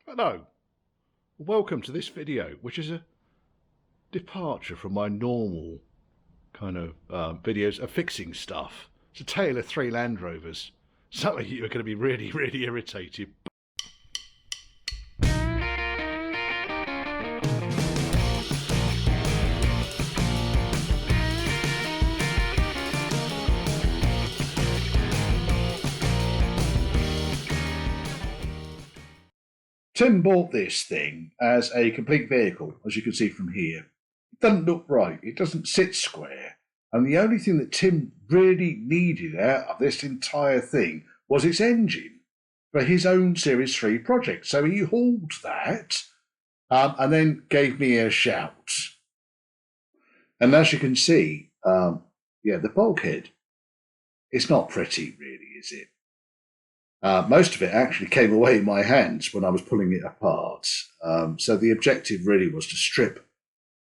Hello, welcome to this video, which is a departure from my normal kind of videos of fixing stuff. It's a tale of three Land Rovers. Some of you are going to be really irritated. Tim bought this thing as a complete vehicle, as you can see from here. It doesn't look right, it doesn't sit square, and the only thing that Tim really needed out of this entire thing was its engine for his own Series 3 project. So he hauled that and then gave me a shout. And as you can see, the bulkhead, it's not pretty really, is it? Most of it actually came away in my hands when I was pulling it apart. So the objective really was to strip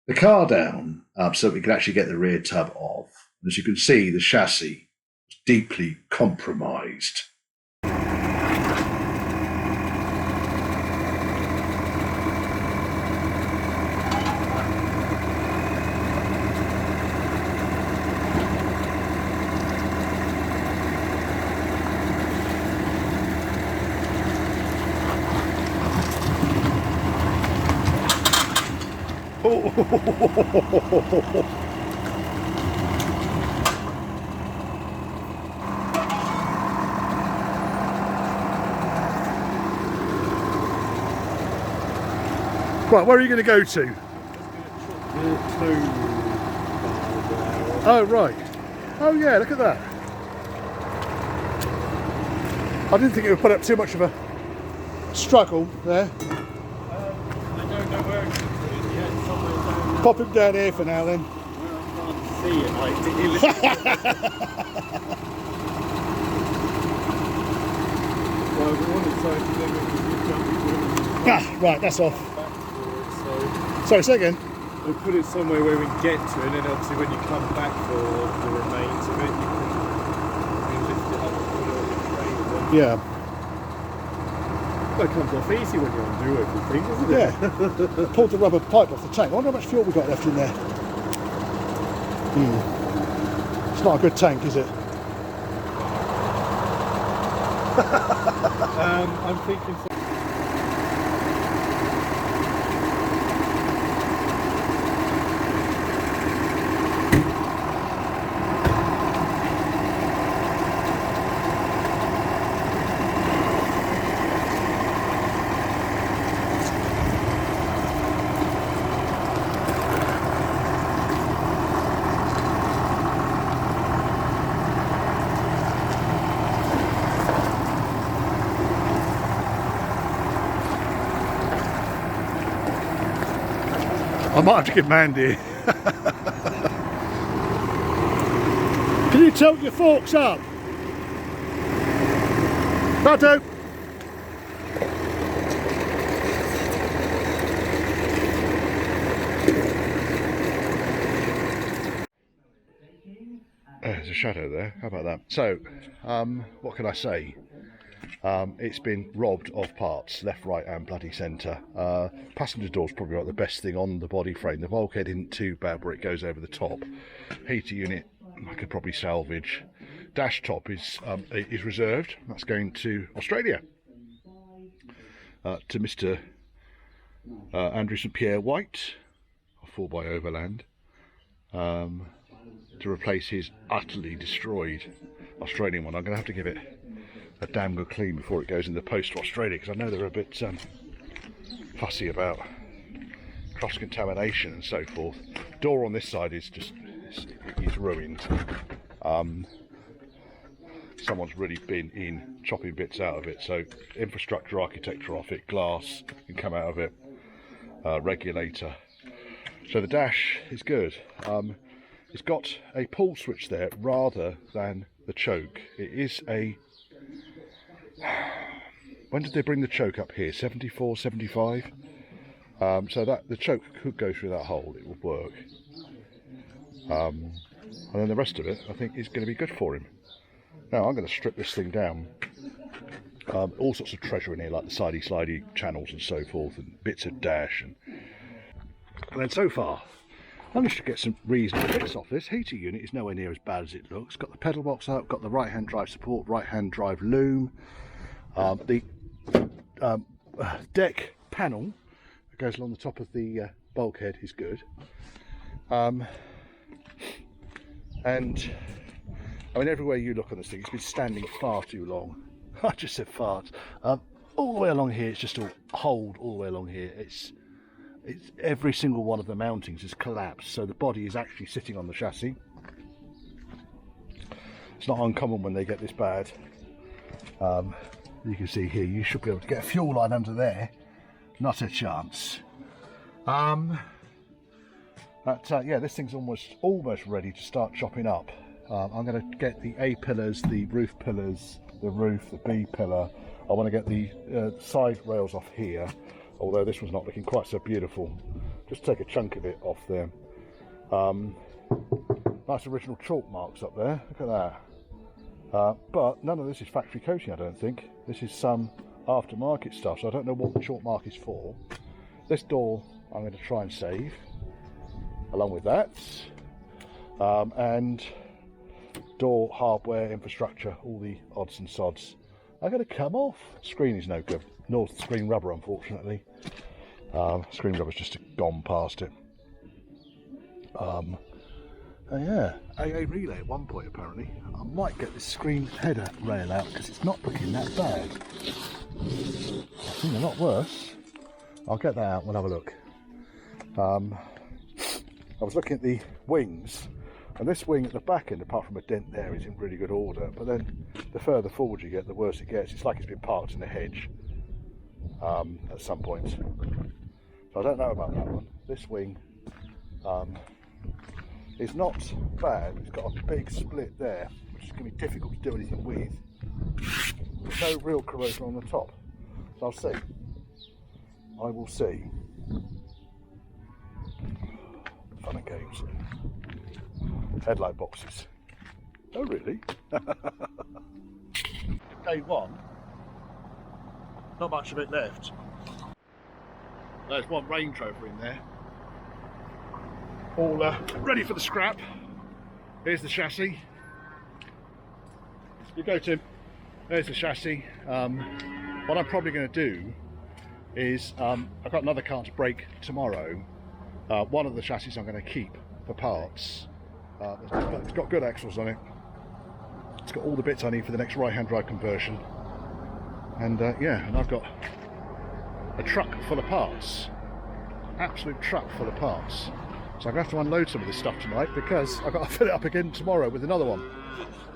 the car down so that we could actually get the rear tub off. As you can see, the chassis was deeply compromised. Right, where are you going to go to? Oh, right. Oh, yeah, look at that. I didn't think it would put up too much of a struggle there. I don't know where it's yet, somewhere down there. Pop him down here for now then. Well, I can't see it like well, we wanted to then we Right, that's off. Sorry, say again. We'll put it somewhere where we can get to it, and then obviously when you come back for the remains of it, you can lift it up and put it on the train. Yeah. Well, it comes off easy when you undo everything, doesn't it? Yeah. Pulled the rubber pipe off the tank. I wonder how much fuel we got left in there. It's not a good tank, is it? I'm thinking. I might have to give Mandy. Can you tilt your forks up? Righto. There's a shadow there. How about that? So, what can I say? It's been robbed of parts, left, right and bloody centre. Passenger door's probably like the best thing on the body frame. The bulkhead isn't too bad where it goes over the top. Heater unit I could probably salvage. Dash top is reserved. That's going to Australia. To Mr Andrew St Pierre White, 4x Overland, to replace his utterly destroyed Australian one. I'm going to have to give it a damn good clean before it goes in the post to Australia, because I know they're a bit fussy about cross-contamination and so forth. Door on this side is just it's ruined. Someone's really been in chopping bits out of it, so infrastructure, architecture off it, glass can come out of it, regulator. So the dash is good. It's got a pull switch there rather than the choke. It is a... When did they bring the choke up here? 74, 75? So that the choke could go through that hole, it would work. And then the rest of it, I think, is going to be good for him. Now I'm going to strip this thing down All sorts of treasure in here, like the sidey channels and so forth, and bits of dash. And then so far, I managed to get some reasonable bits off this. Heater unit is nowhere near as bad as it looks. Got the pedal box up, got the right-hand drive support, right-hand drive loom. The deck panel that goes along the top of the bulkhead is good. And I mean, everywhere you look on this thing, it's been standing far too long. I just said fart. All the way along here, it's just all hold all the way along here. It's every single one of the mountings has collapsed, so the body is actually sitting on the chassis. It's not uncommon when they get this bad. You can see here, you should be able to get a fuel line under there. Not a chance. Yeah, this thing's almost ready to start chopping up. I'm going to get the A pillars, the roof pillars, the roof, the B pillar. I want to get the side rails off here, although this one's not looking quite so beautiful. Just take a chunk of it off there. Nice original chalk marks up there, look at that. But none of this is factory coating, I don't think. This is some aftermarket stuff, so I don't know what the chalk mark is for. This door I'm going to try and save, along with that. And door hardware, infrastructure, all the odds and sods are going to come off. Screen is no good, nor screen rubber, unfortunately. Screen rubber's just gone past it. Yeah, AA relay at one point apparently. I might get this screen header rail out because it's not looking that bad. I've seen a lot worse. I'll get that out and we'll have a look. I was looking at the wings, and this wing at the back end, apart from a dent there, is in really good order, but then the further forward you get, the worse it gets. It's like it's been parked in a hedge at some point. So I don't know about that one. This wing is not bad. It's got a big split there, which is going to be difficult to do anything with. There's no real corrosion on the top. So I'll see. I will see. Fun and games. Headlight boxes. Oh really? Day one. Not much of it left. There's one Range Rover in there. All ready for the scrap. Here's the chassis. You go, Tim. There's the chassis. What I'm probably going to do is I've got another car to break tomorrow. One of the chassis I'm going to keep for parts. It's got good axles on it. It's got all the bits I need for the next right-hand drive conversion. And yeah, and I've got a truck full of parts. Absolute truck full of parts. So I'm going to have to unload some of this stuff tonight because I've got to fill it up again tomorrow with another one.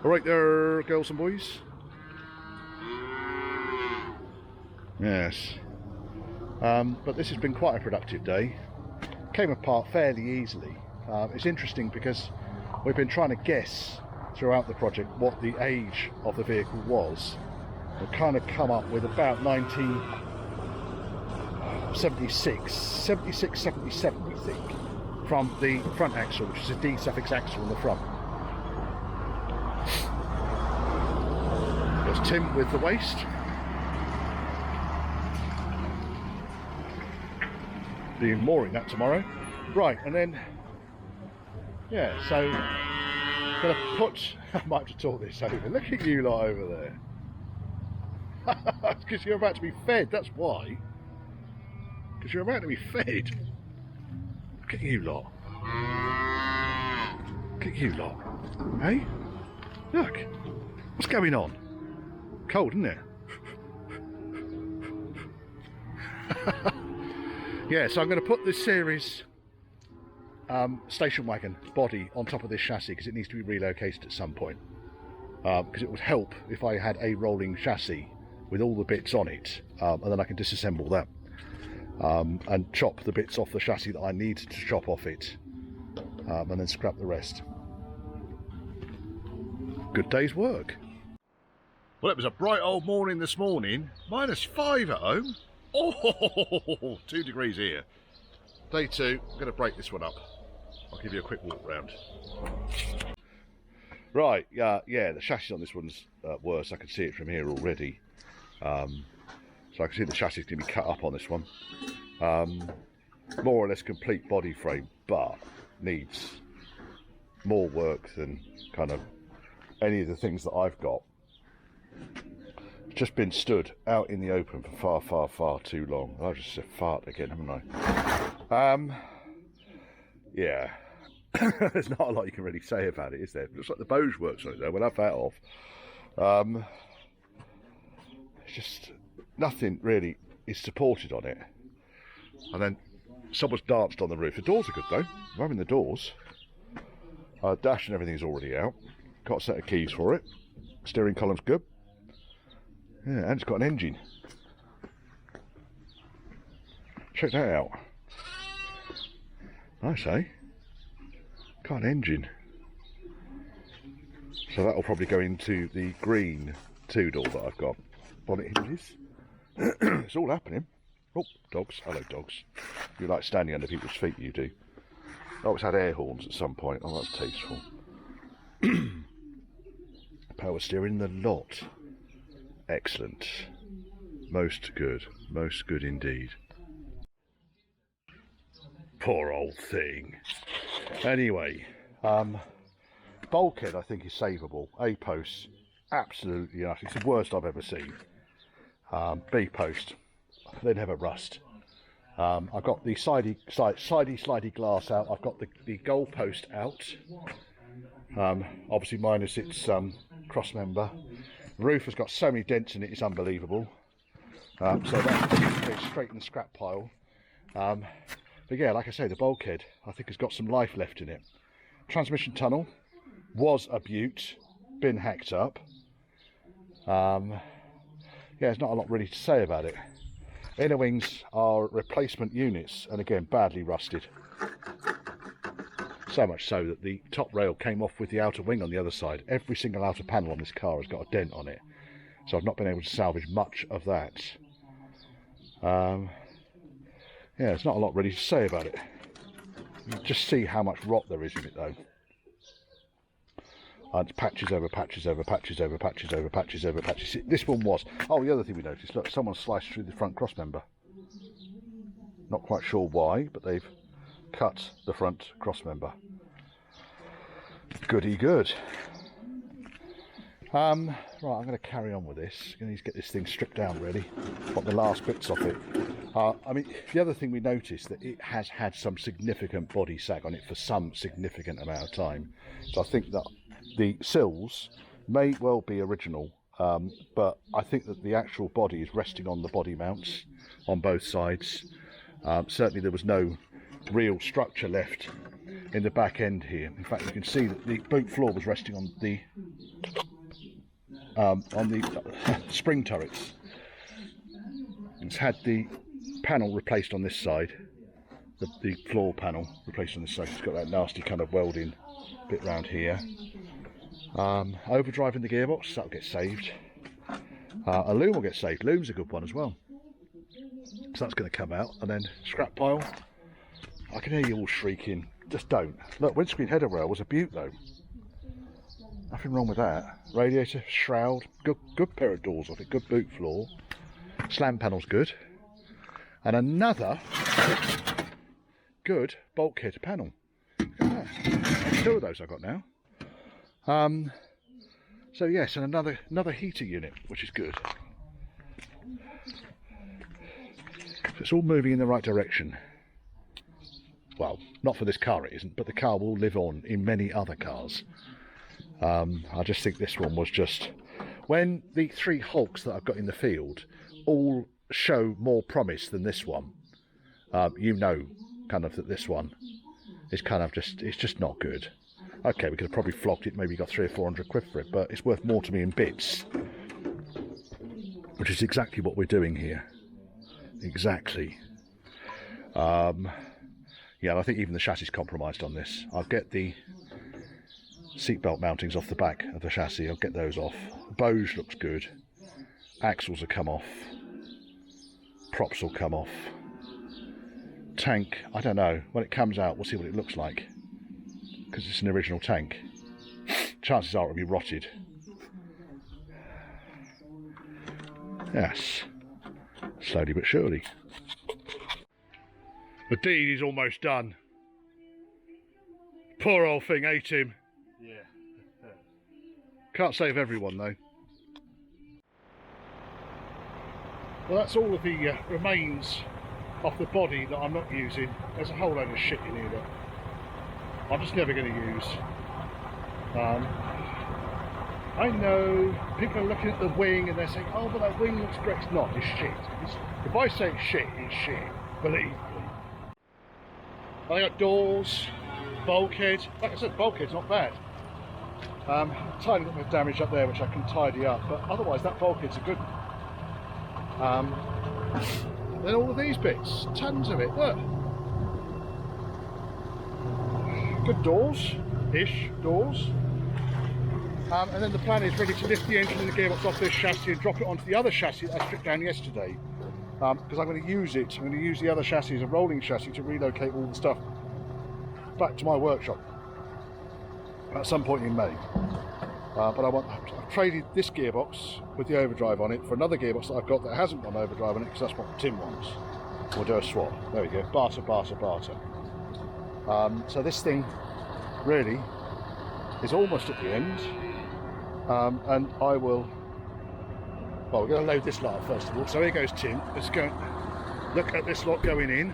All right there, girls and boys. Yes. But this has been quite a productive day. Came apart fairly easily. It's interesting because we've been trying to guess throughout the project what the age of the vehicle was. We've kind of come up with about 1976, 77 we think, from the front axle, which is a D suffix axle on the front. There's Tim with the waste. Be mooring that tomorrow. Right, and then yeah, so gonna put I might have to talk this over. Look at you lot over there. Because you're about to be fed, that's why. Because you're about to be fed. Look at you lot. Look at you lot. Hey? Look. What's going on? Cold, isn't it? Yeah, so I'm going to put this series station wagon body on top of this chassis because it needs to be relocated at some point. Because it would help if I had a rolling chassis with all the bits on it, and then I can disassemble that and chop the bits off the chassis that I need to chop off it, and then scrap the rest. Good day's work. Well, it was a bright old morning this morning. -5 at home. Oh, 2 degrees here. Day 2, I'm going to break this one up. I'll give you a quick walk round. Right, yeah, the chassis on this one's worse. I can see it from here already. So I can see the chassis is going to be cut up on this one. More or less complete body frame, but needs more work than kind of any of the things that I've got. It's just been stood out in the open for far too long. I've just said fart again, haven't I? Yeah. There's not a lot you can really say about it, is there? It looks like the Bose works on it though. We'll have that off. It's just nothing really is supported on it. And then someone's danced on the roof. The doors are good though. I'm having the doors. Dash and everything's already out. Got a set of keys for it. Steering column's good. Yeah, and it's got an engine. Check that out. Nice, eh? Got an engine. So that'll probably go into the green two-door that I've got. Bonnet hinges. It's all happening. Oh, dogs. Hello, dogs. You like standing under people's feet, you do. Oh, it's had air horns at some point. Oh, that's tasteful. Power steering the lot. Excellent. Most good. Most good indeed. Poor old thing. Anyway, bulkhead I think is savable. A post, absolutely not. It's the worst I've ever seen. B post, they never rust. I've got the slidey glass out. I've got the goal post out. Obviously minus its cross member. The roof has got so many dents in it, it's unbelievable. So that goes straight in the scrap pile. But yeah, like I say, the bulkhead I think has got some life left in it. Transmission tunnel was a beaut, been hacked up. Yeah, there's not a lot really to say about it. Inner wings are replacement units, and again badly rusted. So much so that the top rail came off with the outer wing on the other side. Every single outer panel on this car has got a dent on it, so I've not been able to salvage much of that. Yeah, there's not a lot really to say about it. You just see how much rot there is in it though. It's patches over patches over patches over patches over patches over patches. See, this one was. Oh, the other thing we noticed, look, someone sliced through the front cross member. Not quite sure why, but they've cut the front cross member. Goody good. Right, I'm going to carry on with this. I'm going to need to get this thing stripped down really. Got the last bits off it. I mean, the other thing we noticed that it has had some significant body sag on it for some significant amount of time. So I think that the sills may well be original, but I think that the actual body is resting on the body mounts on both sides. Certainly there was no real structure left in the back end here. In fact, you can see that the boot floor was resting on the spring turrets. It's had the panel replaced on this side, the floor panel replaced on this side. It's got that nasty kind of welding bit round here. Overdriving the gearbox, that'll get saved. A loom will get saved. Loom's a good one as well. So that's going to come out, and then scrap pile. I can hear you all shrieking. Just don't. Look, windscreen header rail was a beaut though. Nothing wrong with that. Radiator, shroud, good pair of doors off it, good boot floor. Slam panel's good. And another good bulkhead panel. Look at that. 2 of those I've got now. So yes, and another heater unit, which is good. So it's all moving in the right direction. Well, not for this car it isn't, but the car will live on in many other cars. I just think this one was just... When the 3 Hulks that I've got in the field all show more promise than this one, you know kind of that this one is kind of just... It's just not good. Okay, we could have probably flogged it, maybe got 300 or 400 quid for it, but it's worth more to me in bits. Which is exactly what we're doing here. Exactly. Yeah, I think even the chassis is compromised on this. I'll get the seatbelt mountings off the back of the chassis. I'll get those off. Bose looks good. Axles will come off. Props will come off. Tank, I don't know. When it comes out, we'll see what it looks like. Because it's an original tank. Chances are it'll be rotted. Yes, slowly but surely. The deed is almost done. Poor old thing ate him. Yeah. Can't save everyone though. Well, that's all of the remains of the body that I'm not using. There's a whole load of shit in here that I'm just never going to use. I know people are looking at the wing and they're saying, oh, but that wing looks great. It's not, it's shit. If I say shit, it's shit. Believe me. I got doors, bulkhead. Like I said, bulkhead's not bad. Tiny little bit of damage up there which I can tidy up, but otherwise that bulkhead's a good one. Then all of these bits, tons of it, look. Good doors-ish, doors. And then the plan is really to lift the engine and the gearbox off this chassis and drop it onto the other chassis that I stripped down yesterday. Because I'm going to use it, I'm going to use the other chassis as a rolling chassis to relocate all the stuff back to my workshop at some point in May. But I've traded this gearbox with the overdrive on it for another gearbox that I've got that hasn't got an overdrive on it, because that's what Tim wants. We'll do a swap. There we go. Barter, barter, barter. So this thing really is almost at the end. And I will, well, we're going to load this lot up first of all. So here goes Tim. Let's go look at this lot going in.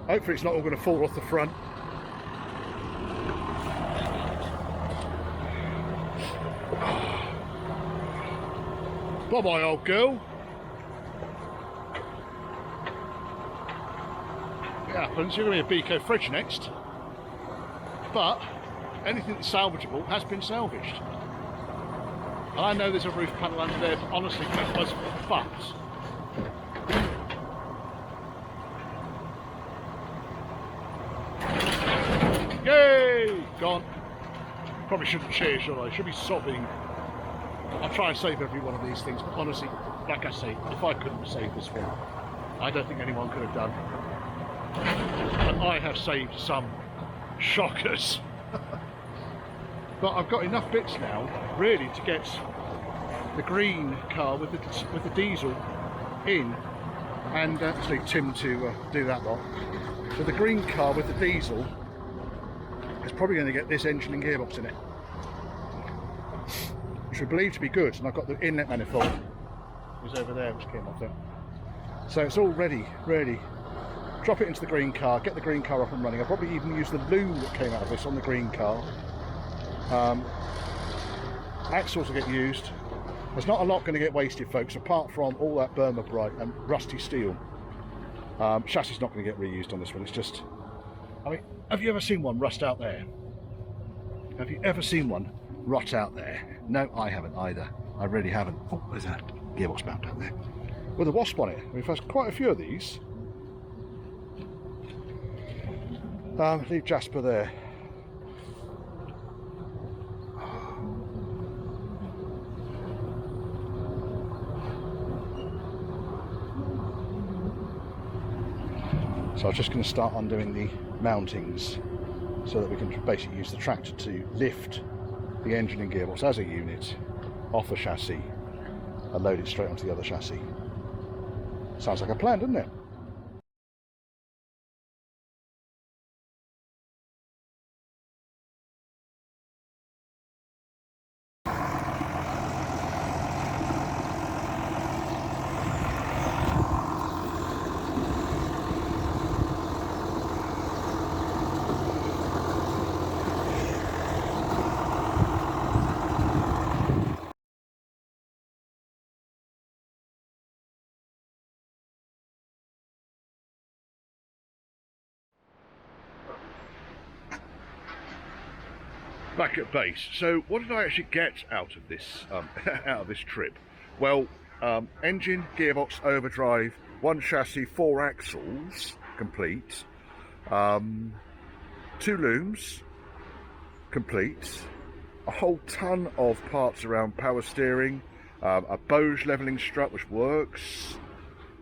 Hopefully it's not all going to fall off the front. Bye-bye, old girl. It happens. You're going to be a Beco fridge next. But anything that's salvageable has been salvaged. And I know there's a roof panel under there, but honestly, that was fucked. Yay! Gone. Probably shouldn't cheer, should I? Should be sobbing. I'll try and save every one of these things, but honestly, like I say, if I couldn't save this one, I don't think anyone could have done. But I have saved some shockers. But I've got enough bits now, really, to get the green car with the diesel in, and actually Tim to do that lot. So the green car with the diesel is probably going to get this engine and gearbox in it, which we believe to be good. And I've got the inlet manifold is over there, which came off there. So it's all ready. Drop it into the green car, get the green car up and running. I'll probably even use the loom that came out of this on the green car. Axles will get used. There's not a lot going to get wasted, folks, apart from all that Burma Bright and rusty steel. Chassis is not going to get reused on this one. It's just, I mean, have you ever seen one rust out there? Have you ever seen one rot out there? No, I haven't either. I really haven't. Oh, there's a gearbox mount down there with a wasp on it. We've had quite a few of these. Leave Jasper there. So I'm just going to start undoing the mountings so that we can basically use the tractor to lift the engine and gearbox as a unit off the chassis and load it straight onto the other chassis. Sounds like a plan, doesn't it? Back at base. So what did I actually get out of this trip? Well, engine, gearbox, overdrive, one chassis, 4 axles complete, 2 looms complete, a whole ton of parts around power steering, a Bose levelling strut which works,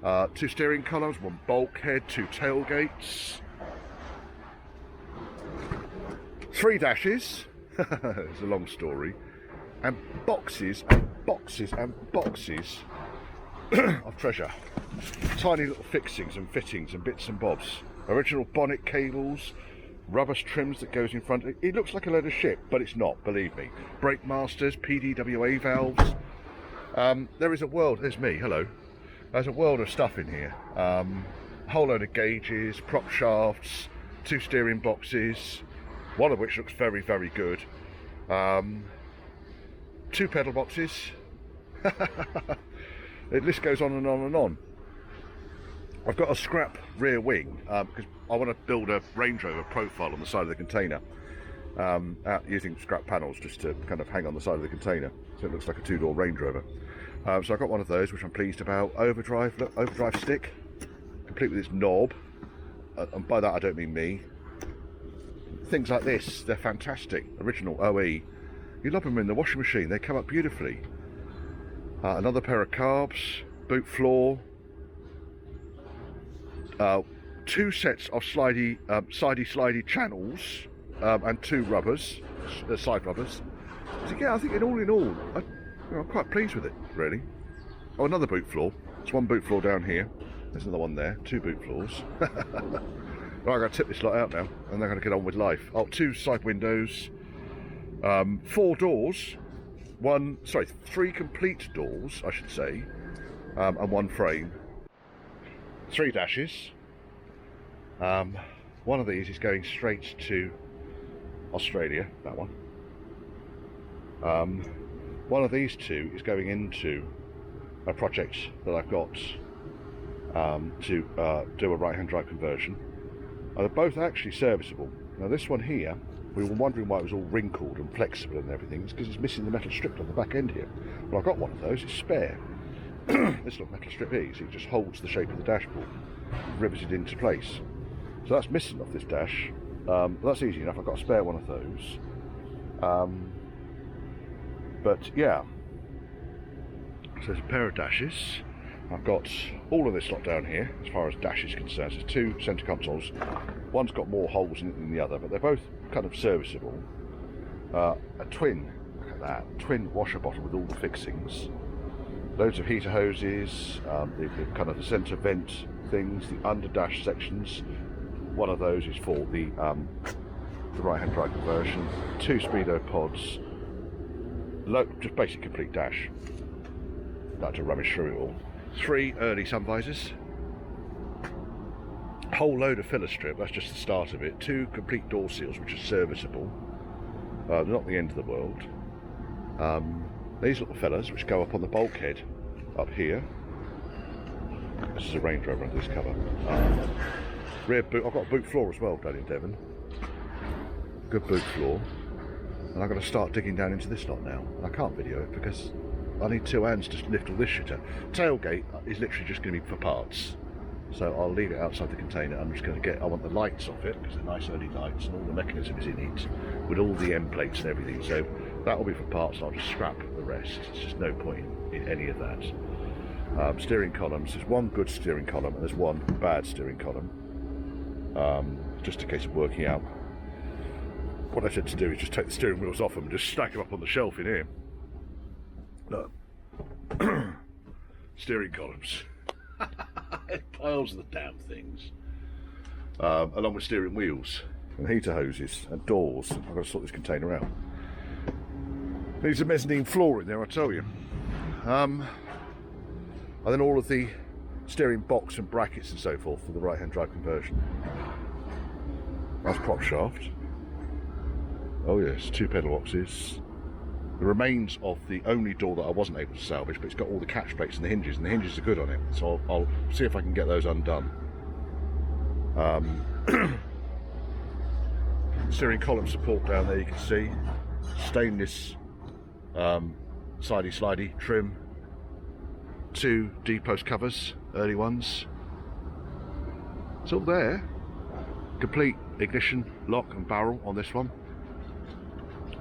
2 steering columns, 1 bulkhead, 2 tailgates, 3 dashes. It's a long story, and boxes and boxes and boxes of treasure. Tiny little fixings and fittings and bits and bobs. Original bonnet cables, rubber trims that goes in front. It looks like a load of shit, but it's not, believe me. Brake masters, PDWA valves. There is a world, there's me, hello. There's a world of stuff in here. A whole load of gauges, prop shafts, 2 steering boxes, one of which looks very, very good. 2 pedal boxes. The list goes on and on and on. I've got a scrap rear wing because I want to build a Range Rover profile on the side of the container, using scrap panels just to kind of hang on the side of the container so it looks like a 2-door Range Rover. So I've got one of those, which I'm pleased about. Overdrive stick, complete with its knob, and by that I don't mean me. Things like this, they're fantastic. Original OE. You lob them in the washing machine, they come up beautifully. Another pair of carbs, boot floor. 2 sets of slidey channels, and 2 rubbers, side rubbers. So yeah, I think in all, I'm quite pleased with it, really. Oh, another boot floor. There's 1 boot floor down here. There's another one there. 2 boot floors. Right, I'm going to tip this lot out now, and they're going to get on with life. Oh, 2 side windows, 4 doors. 3 complete doors, I should say, and 1 frame. 3 dashes. One of these is going straight to Australia, that one. One of these 2 is going into a project that I've got to do a right-hand drive conversion. They're both actually serviceable. Now this one here, we were wondering why it was all wrinkled and flexible and everything. It's because it's missing the metal strip on the back end here. Well, I've got one of those, it's spare. This little metal strip here, so it just holds the shape of the dashboard, riveted into place. So that's missing off this dash. That's easy enough, I've got a spare one of those. But yeah, so there's a pair of dashes. I've got all of this lot down here as far as dash is concerned. There's 2 centre consoles. One's got more holes in it than the other, but they're both kind of serviceable. A twin, look at that, twin washer bottle with all the fixings. Loads of heater hoses, the kind of the centre vent things, the under dash sections. One of those is for the right-hand drive conversion. 2 speedo pods. Just basic complete dash. Not to rubbish through it all. 3 early sun visors. A whole load of filler strip, that's just the start of it. 2 complete door seals, which are serviceable. They're not the end of the world. These little fellas, which go up on the bulkhead up here. This is a Range Rover under this cover. Rear boot, I've got a boot floor as well down in Devon. Good boot floor. And I've got to start digging down into this lot now. And I can't video it because I need 2 hands to lift all this shit out. Tailgate is literally just going to be for parts. So I'll leave it outside the container. I'm just going to I want the lights off it, because they're nice early lights, and all the mechanisms in it, with all the end plates and everything. So that will be for parts, and I'll just scrap the rest. There's just no point in any of that. Steering columns, there's 1 good steering column, and there's 1 bad steering column. Just a case of working out. What I said to do is just take the steering wheels off them and just stack them up on the shelf in here. Look. Steering columns. Piles of the damn things. Along with steering wheels and heater hoses and doors. I've got to sort this container out. Needs a mezzanine floor in there, I tell you. And then all of the steering box and brackets and so forth for the right-hand drive conversion. That's prop shaft. Oh yes, 2 pedal boxes. The remains of the only door that I wasn't able to salvage, but it's got all the catch plates and the hinges are good on it. So I'll see if I can get those undone. Steering column support down there, you can see. Stainless slidey trim. 2 D-post covers, early ones. It's all there. Complete ignition, lock and barrel on this one.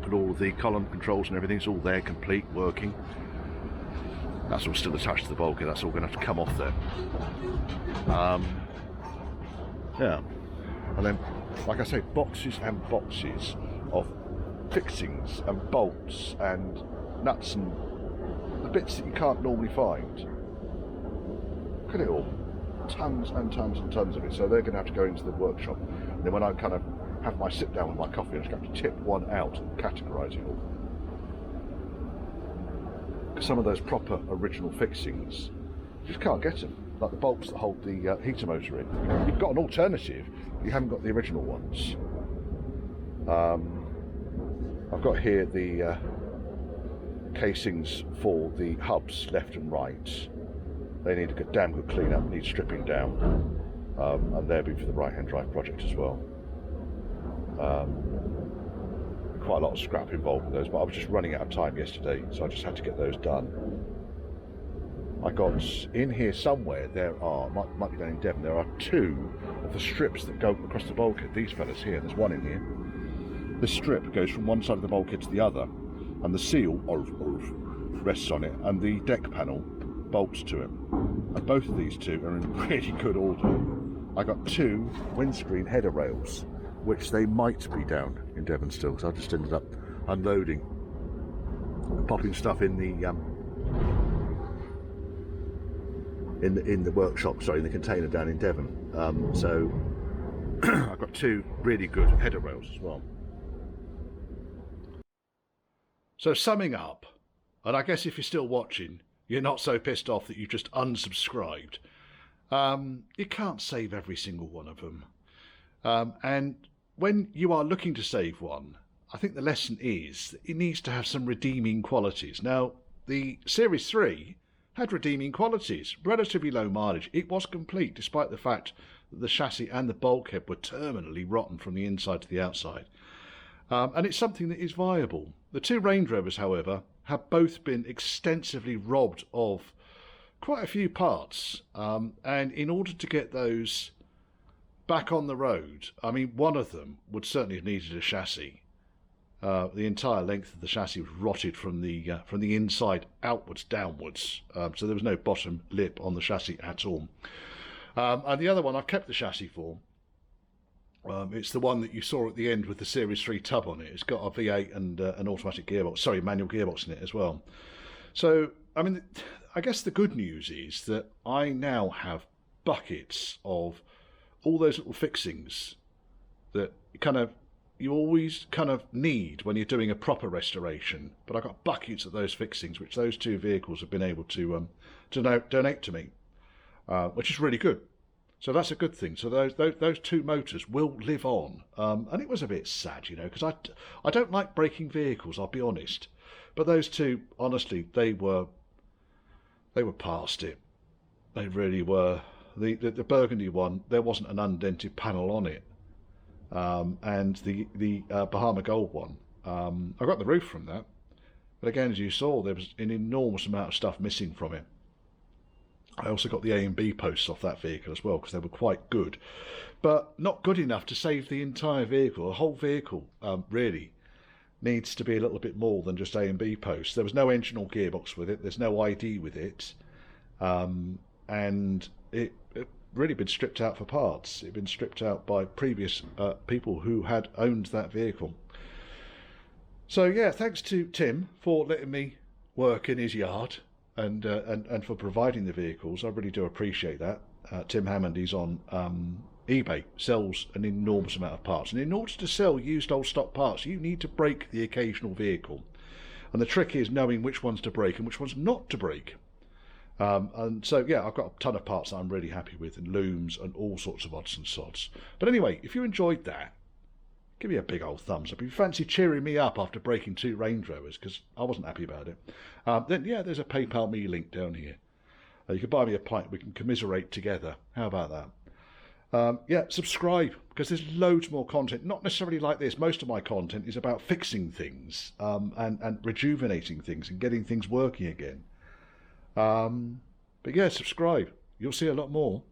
And all of the column controls and everything's all there, complete, working. That's all still attached to the bulkhead. That's all going to have to come off there. Yeah. And then, like I say, boxes and boxes of fixings and bolts and nuts and the bits that you can't normally find. look at it all. Tons and tons and tons of it. So they're going to have to go into the workshop. And then when I kind of have my sit down with my coffee, I'm just going to tip one out and categorise it all. Because some of those proper original fixings, you just can't get them. Like the bolts that hold the heater motor in. You've got an alternative, but you haven't got the original ones. I've got here the casings for the hubs left and right. They need a damn good clean up, need stripping down, and they'll be for the right hand drive project as well. Quite a lot of scrap involved with those, but I was just running out of time yesterday, so I just had to get those done. I got in here somewhere, there are, might be down in Devon, there are 2 of the strips that go across the bulkhead. These fellas here, there's one in here. This strip goes from one side of the bulkhead to the other, and the seal rests on it, and the deck panel bolts to it. And both of these 2 are in really good order. I got 2 windscreen header rails, which they might be down in Devon still, so I just ended up unloading and popping stuff in the workshop, sorry, in the container down in Devon. So I've got 2 really good header rails as well. So summing up, and I guess if you're still watching, you're not so pissed off that you just unsubscribed. You can't save every single one of them. And when you are looking to save one, I think the lesson is that it needs to have some redeeming qualities. Now, the Series 3 had redeeming qualities, relatively low mileage. It was complete, despite the fact that the chassis and the bulkhead were terminally rotten from the inside to the outside. And it's something that is viable. The 2 Range Rovers, however, have both been extensively robbed of quite a few parts. And in order to get those back on the road, I mean, one of them would certainly have needed a chassis. The entire length of the chassis was rotted from the inside outwards, downwards. So there was no bottom lip on the chassis at all. And the other one, I've kept the chassis for. It's the one that you saw at the end with the Series 3 tub on it. It's got a V8 and an automatic gearbox, sorry, manual gearbox in it as well. So, I mean, I guess the good news is that I now have buckets of all those little fixings that you always kind of need when you're doing a proper restoration. But I've got buckets of those fixings, which those 2 vehicles have been able to donate to me, which is really good. So that's a good thing. So those 2 motors will live on. And it was a bit sad, you know, because I don't like breaking vehicles, I'll be honest. But those 2, honestly, they were past it. They really were. The burgundy one, there wasn't an undented panel on it. And the Bahama Gold one, I got the roof from that. But again, as you saw, there was an enormous amount of stuff missing from it. I also got the A and B posts off that vehicle as well, because they were quite good. But not good enough to save the entire vehicle. The whole vehicle really needs to be a little bit more than just A and B posts. There was no engine or gearbox with it. There's no ID with it. And it really been stripped out for parts. It had been stripped out by previous people who had owned that vehicle. So yeah, thanks to Tim for letting me work in his yard and for providing the vehicles. I really do appreciate that. Tim Hammond, he's on eBay, sells an enormous amount of parts, and in order to sell used old stock parts, you need to break the occasional vehicle, and the trick is knowing which ones to break and which ones not to break. And so yeah, I've got a ton of parts that I'm really happy with, and looms and all sorts of odds and sods. But anyway, if you enjoyed that, give me a big old thumbs up. If you fancy cheering me up after breaking 2 Range Rovers, because I wasn't happy about it, then yeah, there's a PayPal me link down here. You can buy me a pint, we can commiserate together. How about that? Yeah, subscribe, because there's loads more content, not necessarily like this. Most of my content is about fixing things and rejuvenating things and getting things working again. But yeah, subscribe. You'll see a lot more.